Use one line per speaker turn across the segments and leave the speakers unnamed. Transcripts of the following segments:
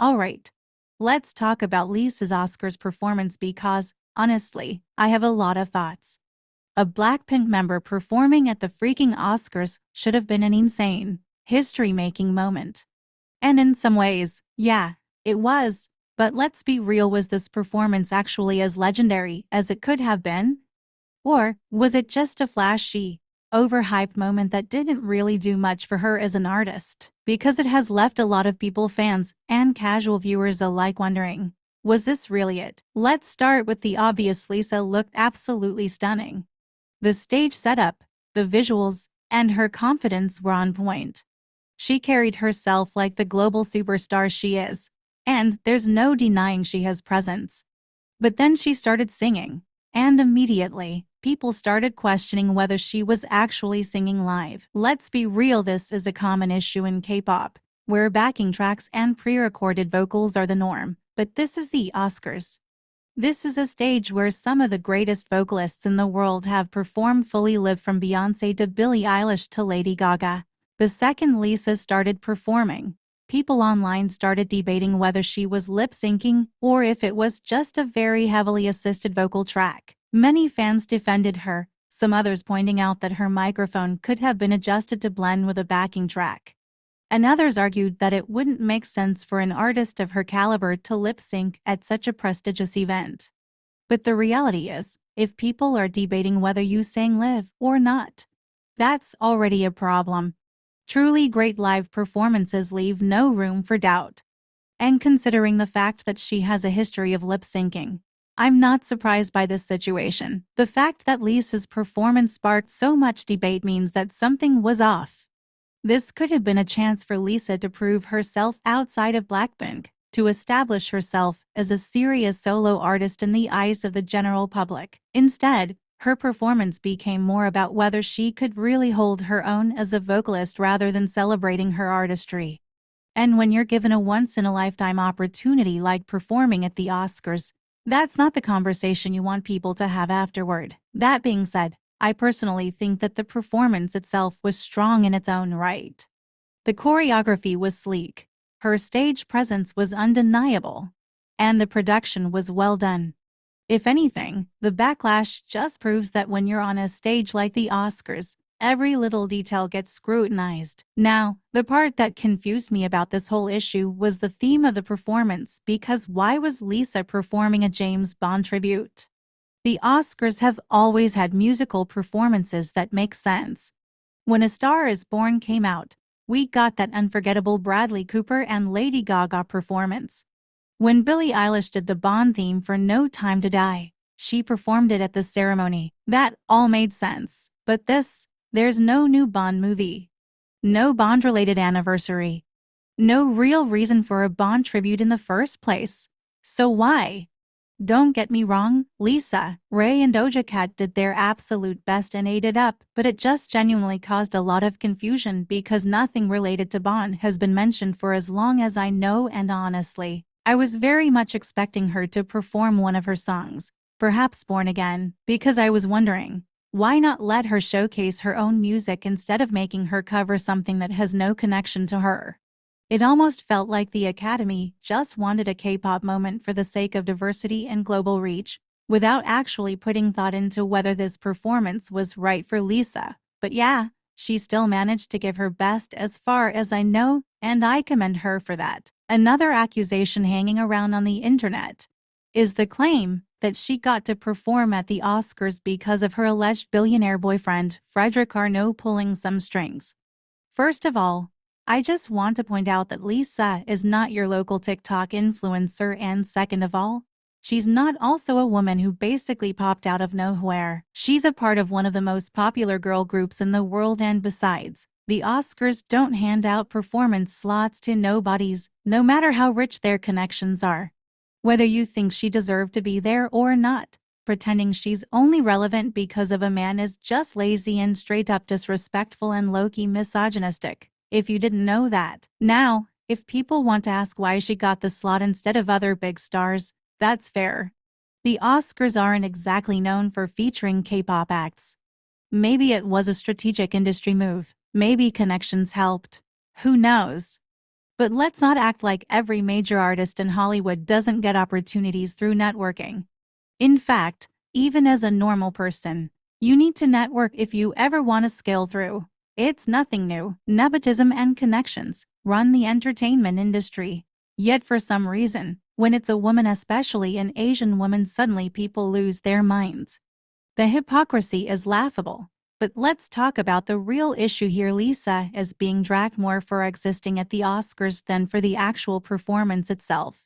Alright, let's talk about Lisa's Oscars performance because, honestly, I have a lot of thoughts. A Blackpink member performing at the freaking Oscars should have been an insane, history-making moment. And in some ways, yeah, it was. But let's be real, was this performance actually as legendary as it could have been? Or was it just a flashy, overhyped moment that didn't really do much for her as an artist? Because it has left a lot of people, fans and casual viewers alike, wondering, was this really it? Let's start with the obvious. Lisa looked absolutely stunning. The stage setup, the visuals, and her confidence were on point. She carried herself like the global superstar she is, and there's no denying she has presence. But then she started singing, and immediately, people started questioning whether she was actually singing live. Let's be real, this is a common issue in K-pop, where backing tracks and pre-recorded vocals are the norm. But this is the Oscars. This is a stage where some of the greatest vocalists in the world have performed fully live, from Beyoncé to Billie Eilish to Lady Gaga. The second Lisa started performing, people online started debating whether she was lip-syncing or if it was just a very heavily assisted vocal track. Many fans defended her, some others pointing out that her microphone could have been adjusted to blend with a backing track. And others argued that it wouldn't make sense for an artist of her caliber to lip-sync at such a prestigious event. But the reality is, if people are debating whether you sang live or not, that's already a problem. Truly great live performances leave no room for doubt. And considering the fact that she has a history of lip-syncing, I'm not surprised by this situation. The fact that Lisa's performance sparked so much debate means that something was off. This could have been a chance for Lisa to prove herself outside of Blackpink, to establish herself as a serious solo artist in the eyes of the general public. Instead, her performance became more about whether she could really hold her own as a vocalist rather than celebrating her artistry. And when you're given a once-in-a-lifetime opportunity like performing at the Oscars, that's not the conversation you want people to have afterward. That being said, I personally think that the performance itself was strong in its own right. The choreography was sleek, her stage presence was undeniable, and the production was well done. If anything, the backlash just proves that when you're on a stage like the Oscars, every little detail gets scrutinized. Now, the part that confused me about this whole issue was the theme of the performance, because why was Lisa performing a James Bond tribute? The Oscars have always had musical performances that make sense. When A Star Is Born came out, we got that unforgettable Bradley Cooper and Lady Gaga performance. When Billie Eilish did the Bond theme for No Time to Die, she performed it at the ceremony. That all made sense. But there's no new Bond movie. No Bond-related anniversary. No real reason for a Bond tribute in the first place. So why? Don't get me wrong, Lisa, Ray and Doja Cat did their absolute best and ate it up, but it just genuinely caused a lot of confusion because nothing related to Bond has been mentioned for as long as I know, and honestly, I was very much expecting her to perform one of her songs, perhaps Born Again, because I was wondering, why not let her showcase her own music instead of making her cover something that has no connection to her? It almost felt like the Academy just wanted a K-pop moment for the sake of diversity and global reach, without actually putting thought into whether this performance was right for Lisa. But yeah, she still managed to give her best as far as I know, and I commend her for that. Another accusation hanging around on the internet is the claim that she got to perform at the Oscars because of her alleged billionaire boyfriend, Frederick Arnault, pulling some strings. First of all, I just want to point out that Lisa is not your local TikTok influencer, and second of all, she's not also a woman who basically popped out of nowhere. She's a part of one of the most popular girl groups in the world, and besides, the Oscars don't hand out performance slots to nobodies, no matter how rich their connections are. Whether you think she deserved to be there or not, pretending she's only relevant because of a man is just lazy and straight up disrespectful and low-key misogynistic. If you didn't know that. Now, if people want to ask why she got the slot instead of other big stars, that's fair. The Oscars aren't exactly known for featuring K-pop acts. Maybe it was a strategic industry move. Maybe connections helped. Who knows? But let's not act like every major artist in Hollywood doesn't get opportunities through networking. In fact, even as a normal person, you need to network if you ever want to scale through. It's nothing new. Nepotism and connections run the entertainment industry. Yet for some reason, when it's a woman, especially an Asian woman, suddenly people lose their minds. The hypocrisy is laughable. But let's talk about the real issue here. Lisa is being dragged more for existing at the Oscars than for the actual performance itself.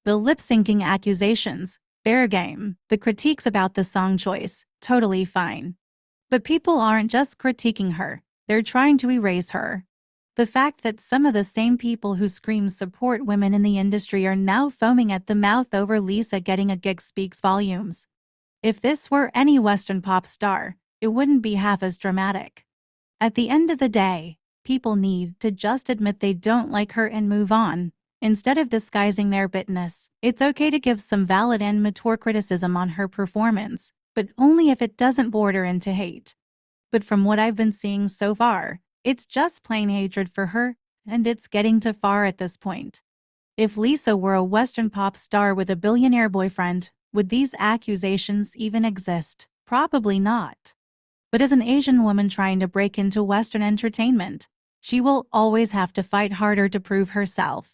The lip-syncing accusations, fair game. The critiques about the song choice, totally fine. But people aren't just critiquing her, they're trying to erase her. The fact that some of the same people who scream support women in the industry are now foaming at the mouth over Lisa getting a gig speaks volumes. If this were any Western pop star, it wouldn't be half as dramatic. At the end of the day, people need to just admit they don't like her and move on. Instead of disguising their bitterness, it's okay to give some valid and mature criticism on her performance, but only if it doesn't border into hate. But from what I've been seeing so far, it's just plain hatred for her, and it's getting too far at this point. If Lisa were a Western pop star with a billionaire boyfriend, would these accusations even exist? Probably not. But as an Asian woman trying to break into Western entertainment, she will always have to fight harder to prove herself.